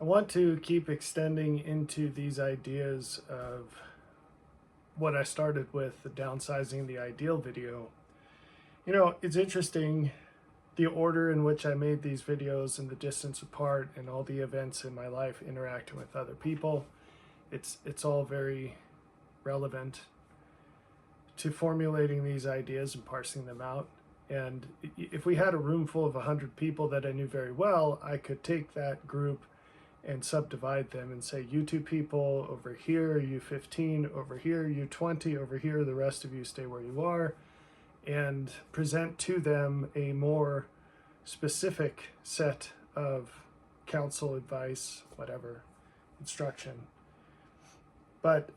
I want to keep extending into these ideas of what I started with, the downsizing the ideal video. It's interesting the order in which I made these videos and the distance apart and all the events in my life interacting with other people. It's all very relevant to formulating these ideas and parsing them out. And if we had a room full of 100 people that I knew very well, I could take that group and subdivide them and say, you 2 people over here, you 15 over here, you 20 over here, the rest of you stay where you are, and present to them a more specific set of counsel, advice, whatever, instruction. But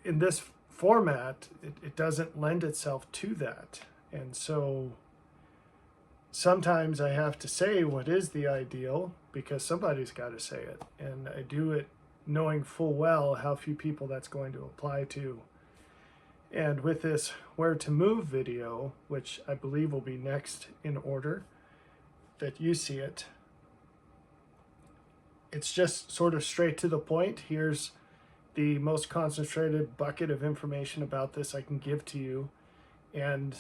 in this format, it doesn't lend itself to that. And so sometimes I have to say what is the ideal because somebody's got to say it. And I do it knowing full well how few people that's going to apply to. And with this where to move video, which I believe will be next in order that you see it, it's just sort of straight to the point. Here's the most concentrated bucket of information about this I can give to you, and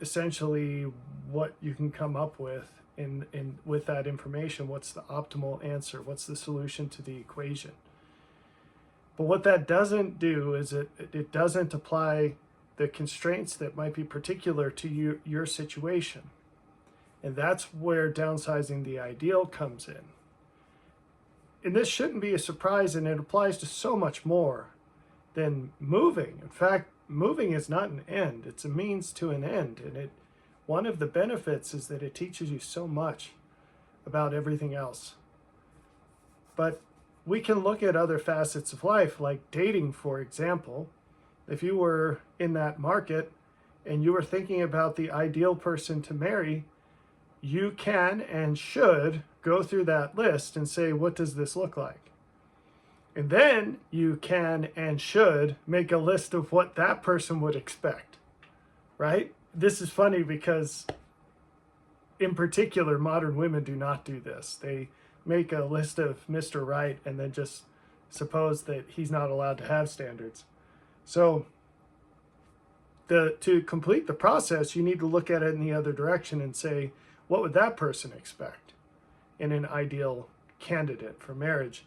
essentially what you can come up with with that information. What's the optimal answer? What's the solution to the equation? But what that doesn't do is it doesn't apply the constraints that might be particular to your situation. And that's where downsizing the ideal comes in. And this shouldn't be a surprise, and it applies to so much more than moving. In fact, moving is not an end, it's a means to an end. And one of the benefits is that it teaches you so much about everything else. But we can look at other facets of life, like dating, for example. If you were in that market and you were thinking about the ideal person to marry, you can and should go through that list and say, what does this look like? And then you can and should make a list of what that person would expect, right? This is funny because, in particular, modern women do not do this. They make a list of Mr. Right and then just suppose that he's not allowed to have standards. So to complete the process, you need to look at it in the other direction and say, what would that person expect in an ideal candidate for marriage?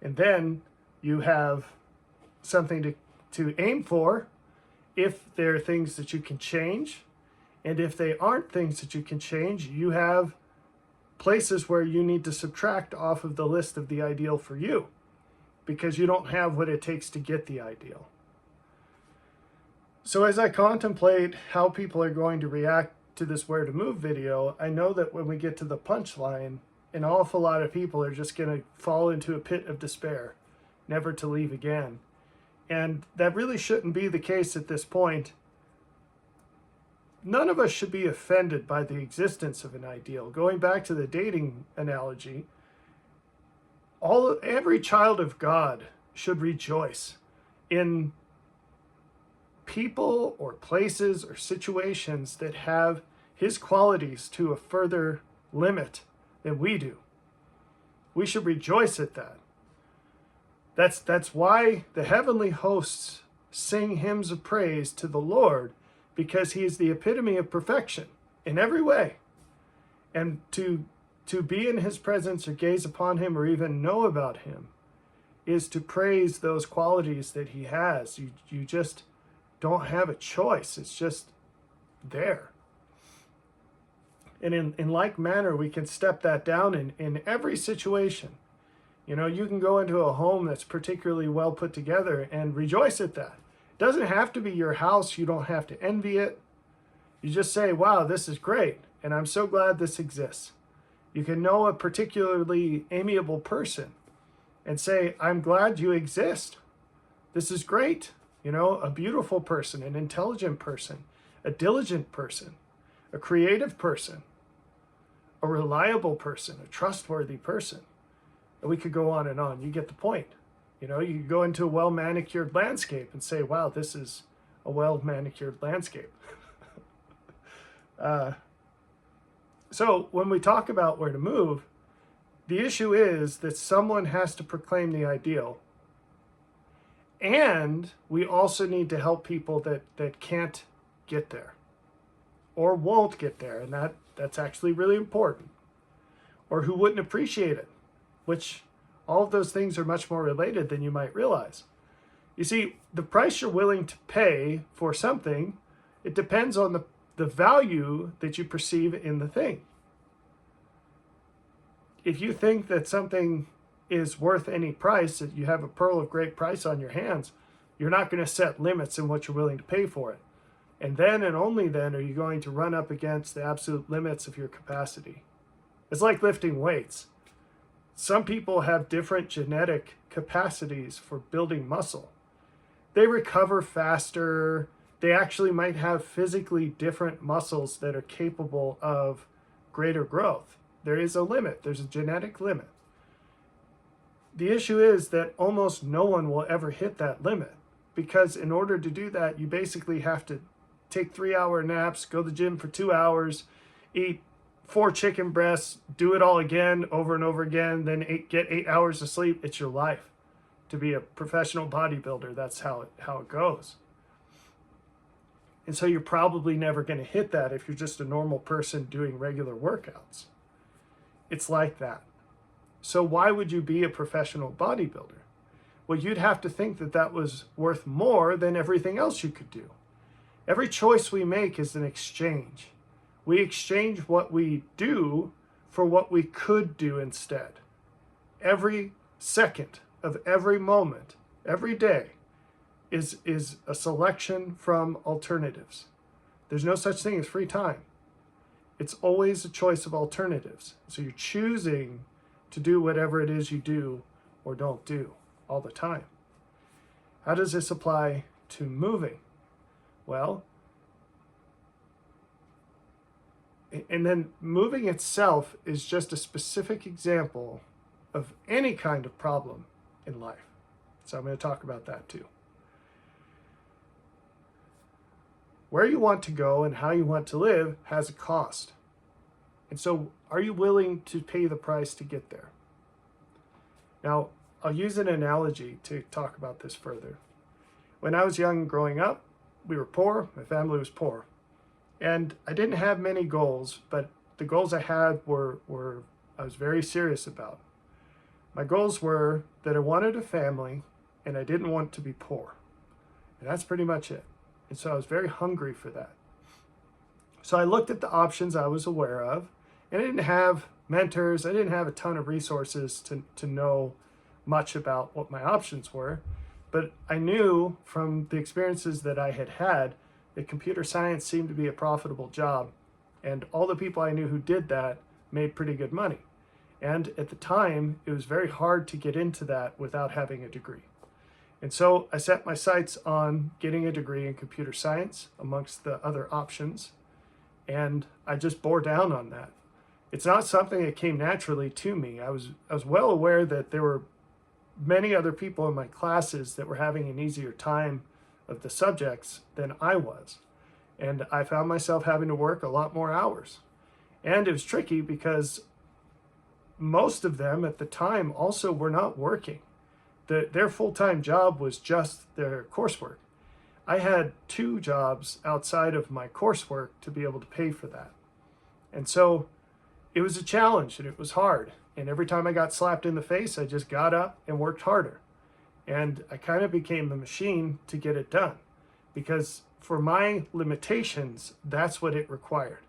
And then you have something to aim for if there are things that you can change. And if they aren't things that you can change, you have places where you need to subtract off of the list of the ideal for you because you don't have what it takes to get the ideal. So as I contemplate how people are going to react to this where to move video, I know that when we get to the punchline, an awful lot of people are just going to fall into a pit of despair, never to leave again. And that really shouldn't be the case at this point. None of us should be offended by the existence of an ideal. Going back to the dating analogy, every child of God should rejoice in people or places or situations that have his qualities to a further limit than we do. We should rejoice at that. That's why the heavenly hosts sing hymns of praise to the Lord, because he is the epitome of perfection in every way. And to be in his presence or gaze upon him or even know about him is to praise those qualities that he has. You just don't have a choice. It's just there. And in like manner, we can step that down in every situation. You can go into a home that's particularly well put together and rejoice at that. It doesn't have to be your house. You don't have to envy it. You just say, wow, this is great. And I'm so glad this exists. You can know a particularly amiable person and say, I'm glad you exist. This is great. A beautiful person, an intelligent person, a diligent person, a creative person, a reliable person, a trustworthy person. And we could go on and on. You get the point. You could go into a well-manicured landscape and say, wow, this is a well-manicured landscape. So when we talk about where to move, The issue is that someone has to proclaim the ideal. And we also need to help people that can't get there or won't get there. And that's actually really important. Or who wouldn't appreciate it, which all of those things are much more related than you might realize. You see, the price you're willing to pay for something, it depends on the value that you perceive in the thing. If you think that something is worth any price, that you have a pearl of great price on your hands, you're not going to set limits in what you're willing to pay for it. And then and only then are you going to run up against the absolute limits of your capacity. It's like lifting weights. Some people have different genetic capacities for building muscle. They recover faster. They actually might have physically different muscles that are capable of greater growth. There is a limit. There's a genetic limit. The issue is that almost no one will ever hit that limit, because in order to do that, you basically have to take 3-hour naps, go to the gym for 2 hours, eat 4 chicken breasts, do it all again over and over again, then get 8 hours of sleep. It's your life. To be a professional bodybuilder, that's how it goes. And so you're probably never going to hit that if you're just a normal person doing regular workouts. It's like that. So why would you be a professional bodybuilder? Well, you'd have to think that that was worth more than everything else you could do. Every choice we make is an exchange. We exchange what we do for what we could do instead. Every second of every moment, every day, is a selection from alternatives. There's no such thing as free time. It's always a choice of alternatives. So you're choosing to do whatever it is you do or don't do all the time. How does this apply to moving? Well, and then moving itself is just a specific example of any kind of problem in life. So I'm going to talk about that too. Where you want to go and how you want to live has a cost. And so are you willing to pay the price to get there? Now, I'll use an analogy to talk about this further. When I was young growing up, we were poor, my family was poor. And I didn't have many goals, but the goals I had were I was very serious about. My goals were that I wanted a family and I didn't want to be poor. And that's pretty much it. And so I was very hungry for that. So I looked at the options I was aware of, and I didn't have mentors. I didn't have a ton of resources to know much about what my options were. But I knew from the experiences that I had had that computer science seemed to be a profitable job. And all the people I knew who did that made pretty good money. And at the time, it was very hard to get into that without having a degree. And so I set my sights on getting a degree in computer science amongst the other options. And I just bore down on that. It's not something that came naturally to me. I was well aware that there were many other people in my classes that were having an easier time of the subjects than I was. And I found myself having to work a lot more hours. And it was tricky because most of them at the time also were not working. Their full-time job was just their coursework. I had 2 jobs outside of my coursework to be able to pay for that. And so it was a challenge and it was hard. And every time I got slapped in the face, I just got up and worked harder. And I kind of became a machine to get it done, because for my limitations, that's what it required.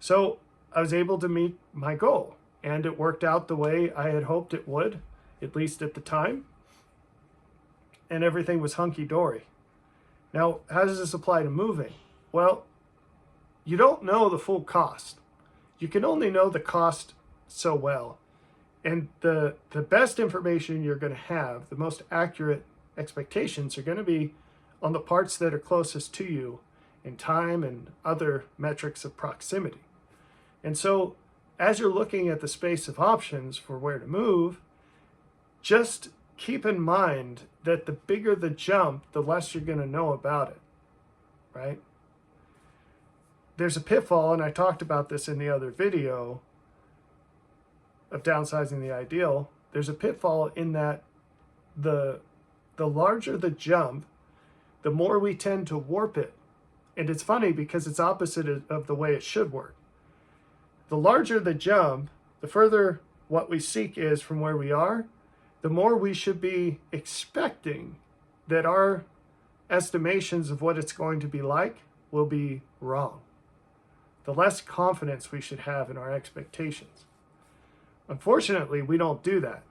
So I was able to meet my goal, and it worked out the way I had hoped it would, at least at the time. And everything was hunky-dory. Now, how does this apply to moving? Well, you don't know the full cost. You can only know the cost so well. And the best information you're going to have, the most accurate expectations are going to be on the parts that are closest to you in time and other metrics of proximity. And so as you're looking at the space of options for where to move, just keep in mind that the bigger the jump, the less you're going to know about it, right? There's a pitfall, and I talked about this in the other video. of downsizing the ideal, there's a pitfall in that the larger the jump, the more we tend to warp it. And it's funny because it's opposite of the way it should work. The larger the jump, the further what we seek is from where we are, the more we should be expecting that our estimations of what it's going to be like will be wrong. The less confidence we should have in our expectations. Unfortunately, we don't do that.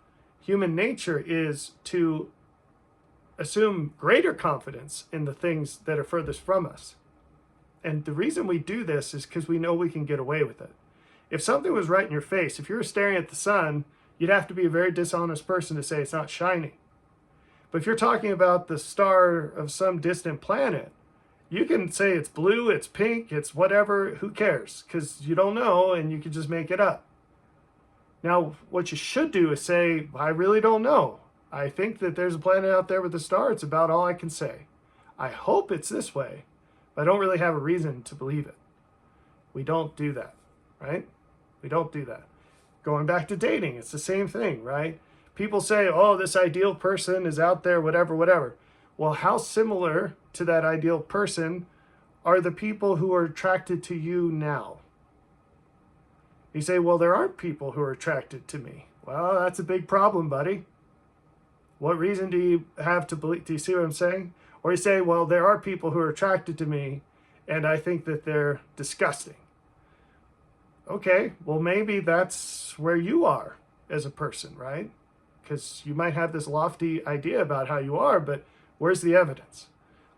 Human nature is to assume greater confidence in the things that are furthest from us. And the reason we do this is because we know we can get away with it. If something was right in your face, if you were staring at the sun, you'd have to be a very dishonest person to say it's not shining. But if you're talking about the star of some distant planet, you can say it's blue, it's pink, it's whatever, who cares? Because you don't know and you can just make it up. Now, what you should do is say, I really don't know. I think that there's a planet out there with a star. It's about all I can say. I hope it's this way, but I don't really have a reason to believe it. We don't do that, right? We don't do that. Going back to dating, it's the same thing, right? People say, oh, this ideal person is out there, whatever, whatever. Well, how similar to that ideal person are the people who are attracted to you now? You say, well, there aren't people who are attracted to me. Well, that's a big problem, buddy. What reason do you have to believe? Do you see what I'm saying? Or you say, well, there are people who are attracted to me, and I think that they're disgusting. Okay, well, maybe that's where you are as a person, right? Because you might have this lofty idea about how you are, but where's the evidence?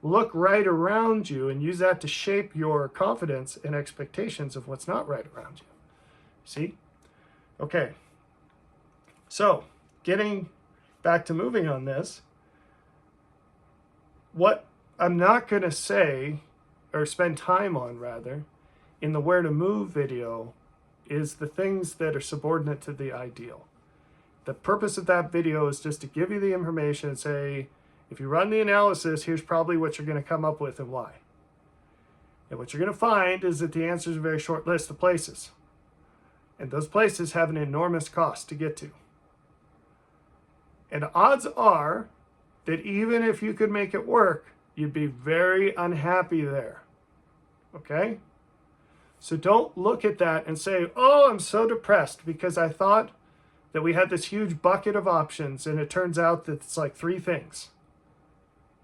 Look right around you and use that to shape your confidence and expectations of what's not right around you. See? Okay. So, getting back to moving on this, what I'm not going to say, or spend time on rather, in the Where to Move video is the things that are subordinate to the ideal. The purpose of that video is just to give you the information and say, if you run the analysis, here's probably what you're going to come up with and why. And what you're going to find is that the answer is a very short list of places. And those places have an enormous cost to get to. And odds are that even if you could make it work, you'd be very unhappy there. Okay? So don't look at that and say, oh, I'm so depressed because I thought that we had this huge bucket of options and it turns out that it's like 3 things.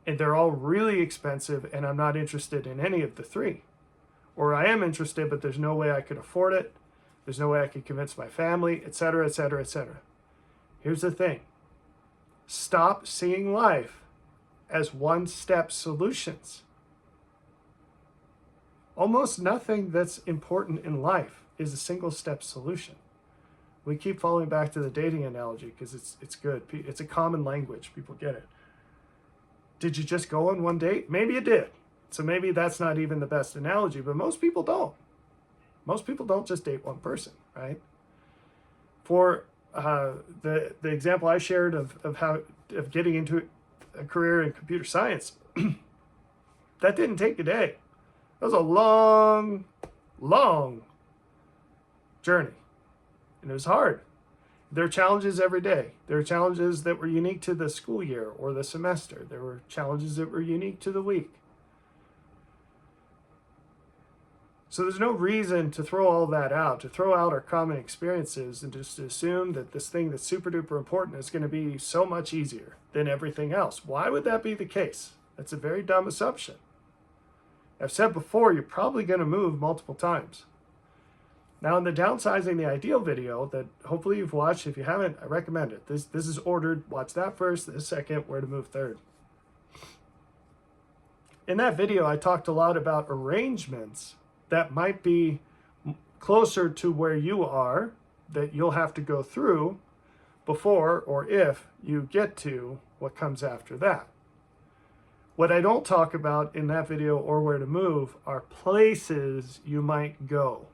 And they're all really expensive and I'm not interested in any of the 3. Or I am interested, but there's no way I could afford it. There's no way I could convince my family, etc., etc., etc. Here's the thing. Stop seeing life as one-step solutions. Almost nothing that's important in life is a single-step solution. We keep falling back to the dating analogy because it's good. It's a common language. People get it. Did you just go on one date? Maybe you did. So maybe that's not even the best analogy, but most people don't. Most people don't just date one person, right? For the example I shared of getting into a career in computer science, that didn't take a day. That was a long, long journey. And it was hard. There are challenges every day. There are challenges that were unique to the school year or the semester. There were challenges that were unique to the week. So there's no reason to throw all that out, to throw out our common experiences and just assume that this thing that's super duper important is going to be so much easier than everything else. Why would that be the case? That's a very dumb assumption. I've said before, you're probably going to move multiple times. Now in the downsizing the ideal video that hopefully you've watched, if you haven't, I recommend it. This is ordered. Watch that first, this second, where to move third. In that video, I talked a lot about arrangements that might be closer to where you are that you'll have to go through before or if you get to what comes after that. What I don't talk about in that video or where to move are places you might go.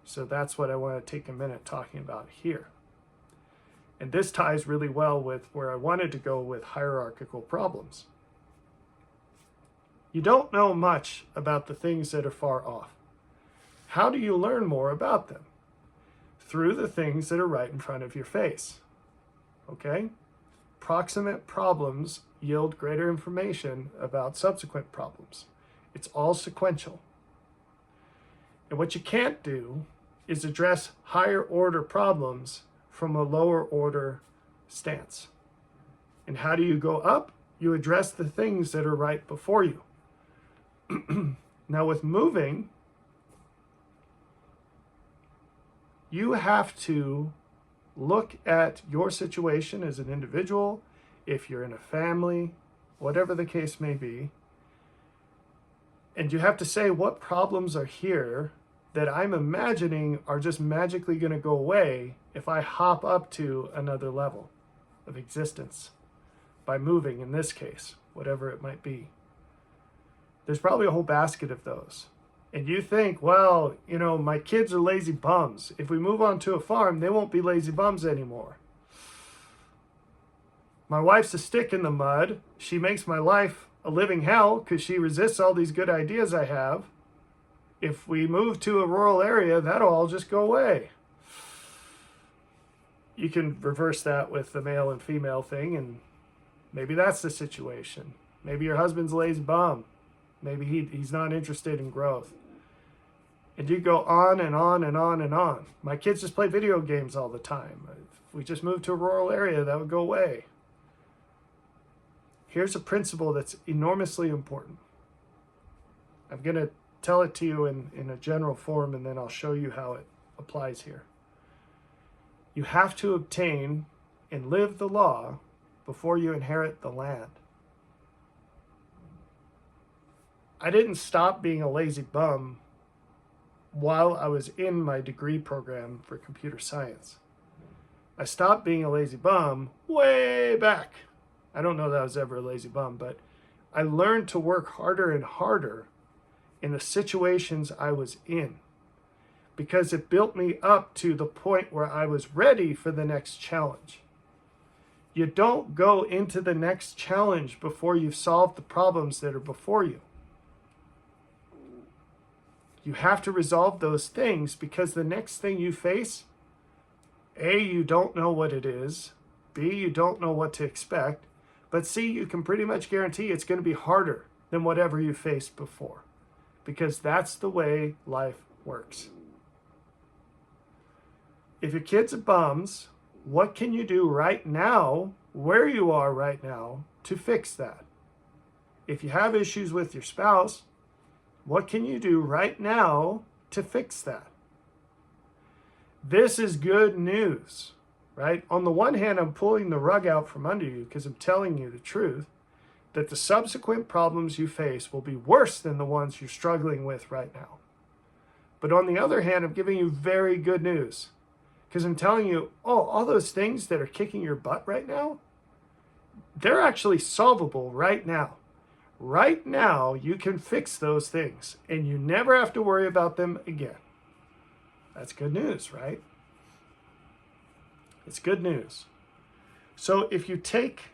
So that's what I want to take a minute talking about here. And this ties really well with where I wanted to go with hierarchical problems. You don't know much about the things that are far off. How do you learn more about them? through the things that are right in front of your face. Okay? Proximate problems yield greater information about subsequent problems. It's all sequential. And what you can't do is address higher order problems from a lower order stance. And how do you go up? You address the things that are right before you. Now with moving, you have to look at your situation as an individual, if you're in a family, whatever the case may be, and you have to say what problems are here that I'm imagining are just magically going to go away if I hop up to another level of existence by moving, in this case, whatever it might be. There's probably a whole basket of those. And you think, well, you know, my kids are lazy bums. If we move on to a farm, they won't be lazy bums anymore. My wife's a stick in the mud. She makes my life a living hell because she resists all these good ideas I have. If we move to a rural area, that'll all just go away. You can reverse that with the male and female thing, and maybe that's the situation. Maybe your husband's a lazy bum. Maybe he's not interested in growth. And you go on and on and on and on. My kids just play video games all the time. If we just moved to a rural area, that would go away. Here's a principle that's enormously important. I'm going to tell it to you in a general form, and then I'll show you how it applies here. You have to obtain and live the law before you inherit the land. I didn't stop being a lazy bum while I was in my degree program for computer science. I stopped being a lazy bum way back. I don't know that I was ever a lazy bum, but I learned to work harder and harder in the situations I was in because it built me up to the point where I was ready for the next challenge. You don't go into the next challenge before you've solved the problems that are before you. You have to resolve those things because the next thing you face, A, you don't know what it is, B, you don't know what to expect, but C, you can pretty much guarantee it's going to be harder than whatever you faced before because that's the way life works. If your kids are bums, what can you do right now, where you are right now, to fix that? If you have issues with your spouse, what can you do right now to fix that? This is good news, right? On the one hand, I'm pulling the rug out from under you because I'm telling you the truth that the subsequent problems you face will be worse than the ones you're struggling with right now. But on the other hand, I'm giving you very good news because I'm telling you, all those things that are kicking your butt right now, they're actually solvable right now. Right now, you can fix those things, and you never have to worry about them again. That's good news, right? It's good news. So if you take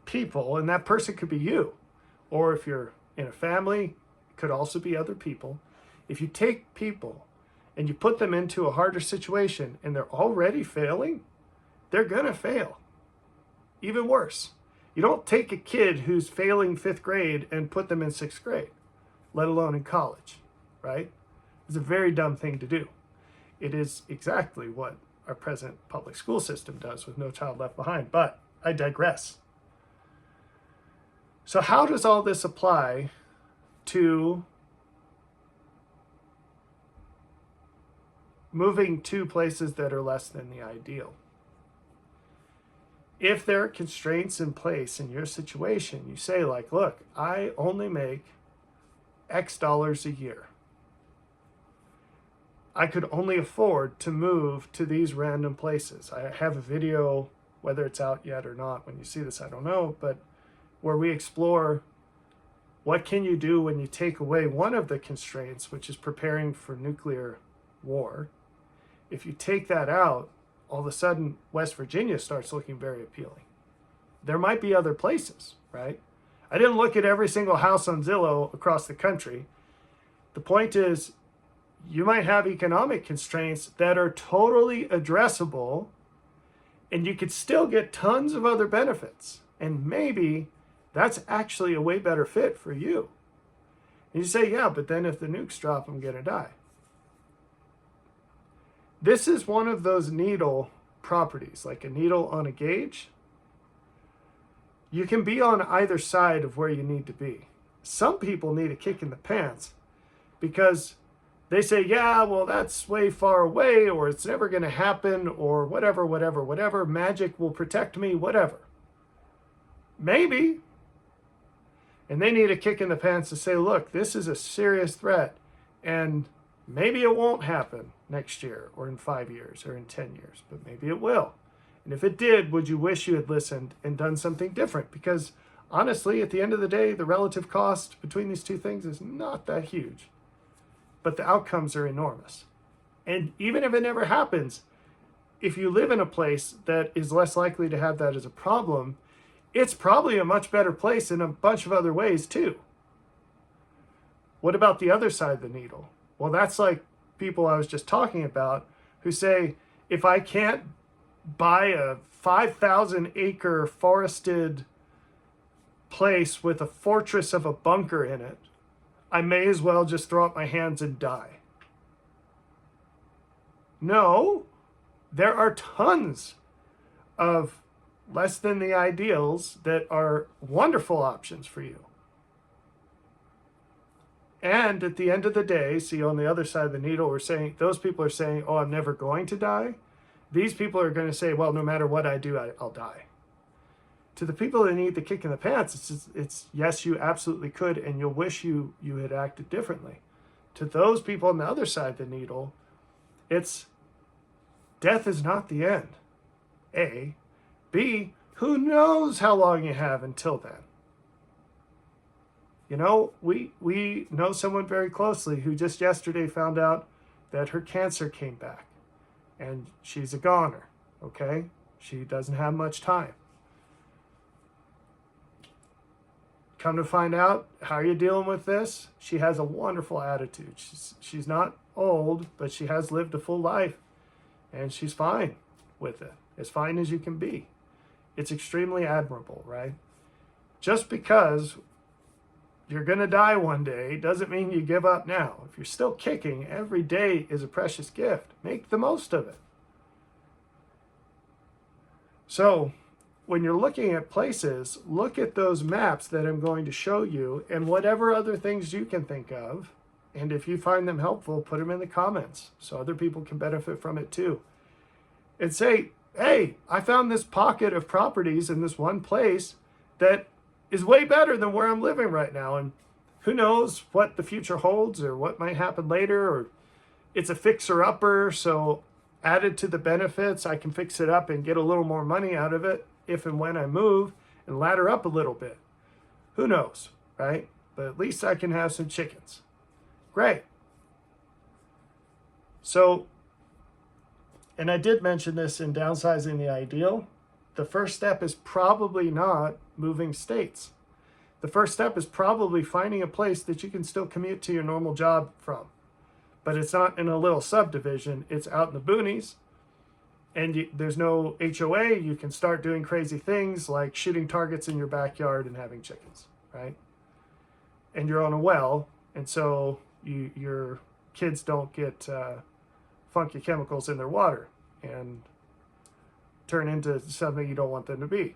people, and that person could be you, or if you're in a family, it could also be other people. If you take people and you put them into a harder situation and they're already failing, they're going to fail. Even worse. You don't take a kid who's failing 5th grade and put them in 6th grade, let alone in college, right? It's a very dumb thing to do. It is exactly what our present public school system does with No Child Left Behind, but I digress. So how does all this apply to moving to places that are less than the ideal? If there are constraints in place in your situation, you say like, look, I only make X dollars a year. I could only afford to move to these random places. I have a video, whether it's out yet or not, when you see this, I don't know, but where we explore what can you do when you take away one of the constraints, which is preparing for nuclear war. If you take that out, all of a sudden, West Virginia starts looking very appealing. There might be other places, right? I didn't look at every single house on Zillow across the country. The point is, you might have economic constraints that are totally addressable, and you could still get tons of other benefits. And maybe that's actually a way better fit for you. And you say, yeah, but then if the nukes drop, I'm going to die. This is one of those needle properties, like a needle on a gauge. You can be on either side of where you need to be. Some people need a kick in the pants because they say, yeah, well, that's way far away, or it's never going to happen, or whatever. Magic will protect me, whatever. Maybe. And they need a kick in the pants to say, look, this is a serious threat, and maybe it won't happen next year, or in 5 years, or in 10 years, but maybe it will. And if it did, would you wish you had listened and done something different? Because honestly, at the end of the day, the relative cost between these two things is not that huge. But the outcomes are enormous. And even if it never happens, if you live in a place that is less likely to have that as a problem, it's probably a much better place in a bunch of other ways too. What about the other side of the needle? Well, that's like people I was just talking about who say, if I can't buy a 5,000 acre forested place with a fortress of a bunker in it, I may as well just throw up my hands and die. No, there are tons of less than the ideals that are wonderful options for you. And at the end of the day, see, on the other side of the needle, we're saying, those people are saying, oh, I'm never going to die. These people are going to say, well, no matter what I do, I'll die. To the people that need the kick in the pants, it's yes, you absolutely could, and you'll wish you had acted differently. To those people on the other side of the needle, it's death is not the end. A. B. Who knows how long you have until then? You know, we know someone very closely who just yesterday found out that her cancer came back, and she's a goner, okay? She doesn't have much time. Come to find out, how are you dealing with this? She has a wonderful attitude. She's not old, but she has lived a full life, and she's fine with it. As fine as you can be. It's extremely admirable, right? Just because you're going to die one day doesn't mean you give up now. If you're still kicking, every day is a precious gift. Make the most of it. So, when you're looking at places, look at those maps that I'm going to show you and whatever other things you can think of. And if you find them helpful, put them in the comments so other people can benefit from it too. And say, hey, I found this pocket of properties in this one place that is way better than where I'm living right now. And who knows what the future holds or what might happen later, or it's a fixer-upper, so added to the benefits, I can fix it up and get a little more money out of it if and when I move and ladder up a little bit. Who knows, right? But at least I can have some chickens. Great. So, and I did mention this in downsizing the ideal. The first step is probably not moving states. The first step is probably finding a place that you can still commute to your normal job from. But it's not in a little subdivision. It's out in the boonies. And there's no HOA. You can start doing crazy things like shooting targets in your backyard and having chickens, right? And you're on a well, and so your kids don't get funky chemicals in their water and turn into something you don't want them to be.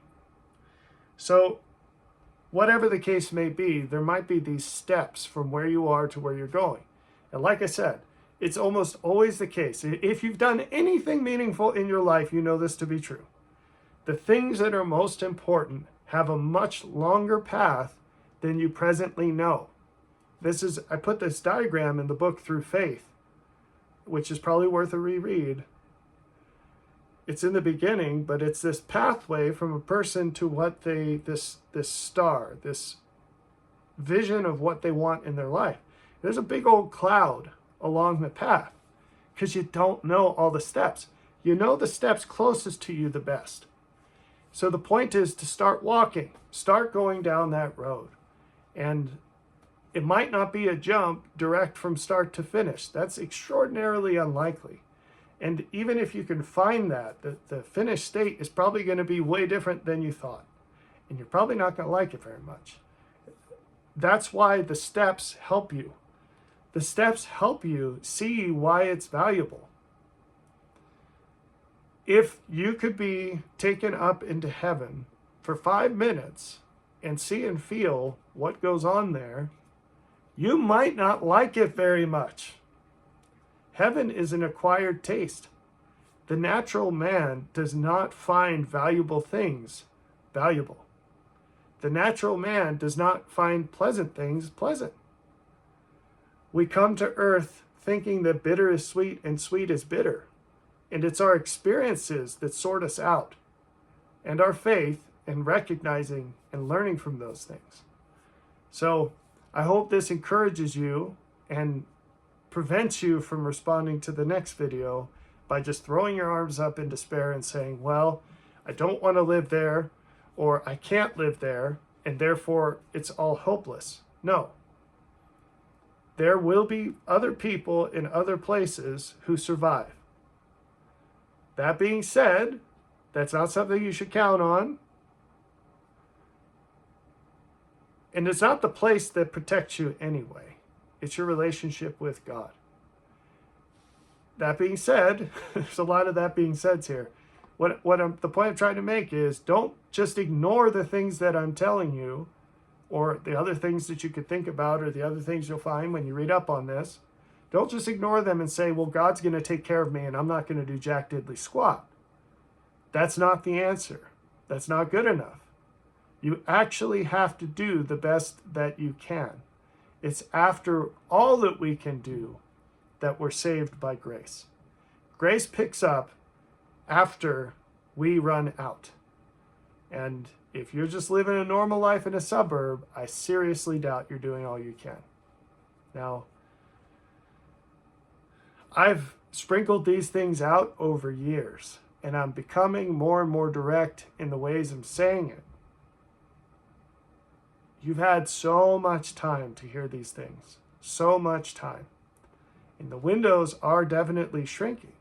So whatever the case may be, there might be these steps from where you are to where you're going. And like I said, it's almost always the case. If you've done anything meaningful in your life, you know this to be true. The things that are most important have a much longer path than you presently know. I put this diagram in the book Through Faith, which is probably worth a reread. It's in the beginning, but it's this pathway from a person to what this star, this vision of what they want in their life. There's a big old cloud along the path because you don't know all the steps. You know the steps closest to you the best. So the point is to start walking, start going down that road. And It might not be a jump direct from start to finish. That's extraordinarily unlikely. And even if you can find that, the finished state is probably going to be way different than you thought. And you're probably not going to like it very much. That's why the steps help you. The steps help you see why it's valuable. If you could be taken up into heaven for 5 minutes and see and feel what goes on there, you might not like it very much. Heaven is an acquired taste. The natural man does not find valuable things valuable. The natural man does not find pleasant things pleasant. We come to earth thinking that bitter is sweet and sweet is bitter. And it's our experiences that sort us out, and our faith in recognizing and learning from those things. So I hope this encourages you and prevents you from responding to the next video by just throwing your arms up in despair and saying, well, I don't want to live there, or I can't live there, and therefore it's all hopeless. No. There will be other people in other places who survive. That being said, that's not something you should count on. And it's not the place that protects you anyway. It's your relationship with God. That being said, there's a lot of that being said here. The point I'm trying to make is, don't just ignore the things that I'm telling you, or the other things that you could think about, or the other things you'll find when you read up on this. Don't just ignore them and say, well, God's going to take care of me and I'm not going to do jack diddly squat. That's not the answer. That's not good enough. You actually have to do the best that you can. It's after all that we can do that we're saved by grace. Grace picks up after we run out. And if you're just living a normal life in a suburb, I seriously doubt you're doing all you can. Now, I've sprinkled these things out over years, and I'm becoming more and more direct in the ways I'm saying it. You've had so much time to hear these things, so much time. And the windows are definitely shrinking.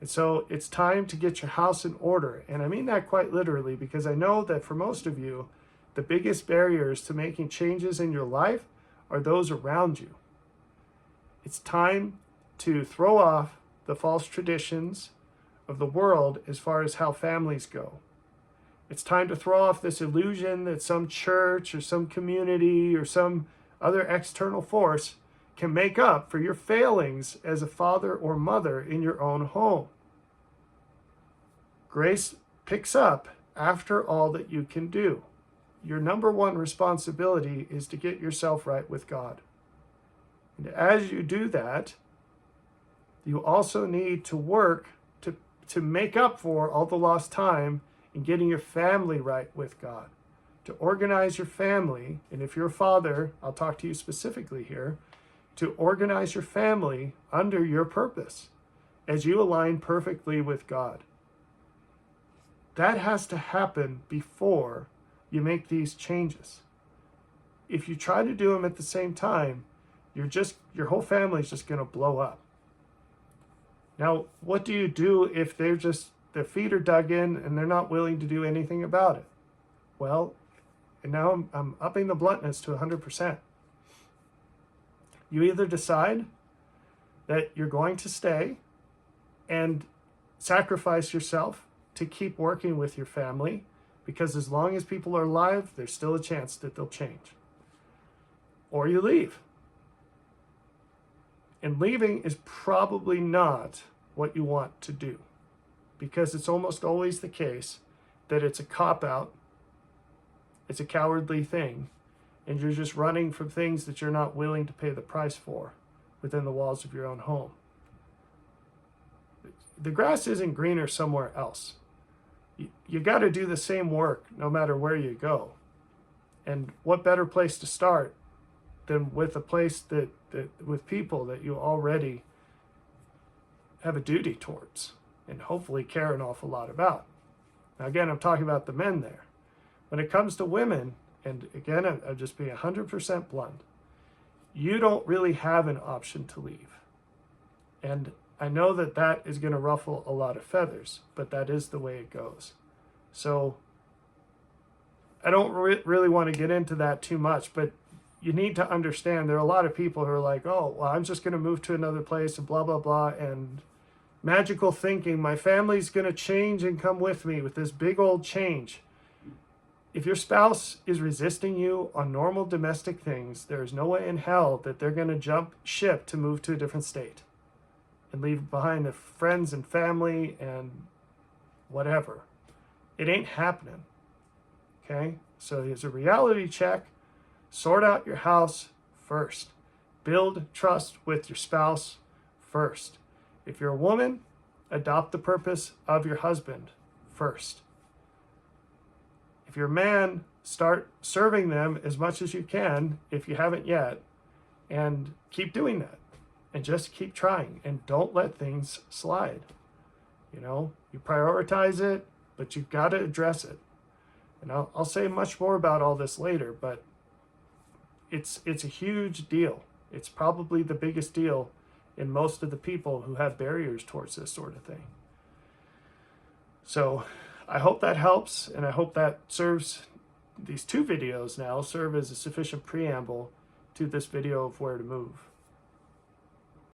And so it's time to get your house in order. And I mean that quite literally, because I know that for most of you, the biggest barriers to making changes in your life are those around you. It's time to throw off the false traditions of the world as far as how families go. It's time to throw off this illusion that some church or some community or some other external force can make up for your failings as a father or mother in your own home. Grace picks up after all that you can do. Your number one responsibility is to get yourself right with God. And as you do that, you also need to work to make up for all the lost time in getting your family right with God. To organize your family, and if you're a father, I'll talk to you specifically here, to organize your family under your purpose as you align perfectly with God. That has to happen before you make these changes. If you try to do them at the same time, your whole family is just going to blow up. Now, what do you do if their feet are dug in and they're not willing to do anything about it? Well, and now I'm upping the bluntness to 100%. You either decide that you're going to stay and sacrifice yourself to keep working with your family, because as long as people are alive, there's still a chance that they'll change. Or you leave. And leaving is probably not what you want to do, because it's almost always the case that it's a cop-out, it's a cowardly thing, and you're just running from things that you're not willing to pay the price for within the walls of your own home. The grass isn't greener somewhere else. You got to do the same work no matter where you go. And what better place to start than with a place that with people that you already have a duty towards and hopefully care an awful lot about. Now, again, I'm talking about the men there. When it comes to women, and again, I'm just being 100% blunt, you don't really have an option to leave. And I know that that is going to ruffle a lot of feathers, but that is the way it goes. So I don't really want to get into that too much, but you need to understand there are a lot of people who are like, oh, well, I'm just going to move to another place and blah, blah, blah. And magical thinking, my family's going to change and come with me with this big old change. If your spouse is resisting you on normal domestic things, there's no way in hell that they're going to jump ship to move to a different state and leave behind their friends and family and whatever. It ain't happening. Okay? So here's a reality check. Sort out your house first. Build trust with your spouse first. If you're a woman, adopt the purpose of your husband first. If you're a man, start serving them as much as you can if you haven't yet, and keep doing that. And just keep trying and don't let things slide. You know, you prioritize it, but you've got to address it. And I'll say much more about all this later, but it's a huge deal. It's probably the biggest deal in most of the people who have barriers towards this sort of thing. So I hope that helps, and I hope that serves, these two videos now serve as a sufficient preamble to this video of where to move.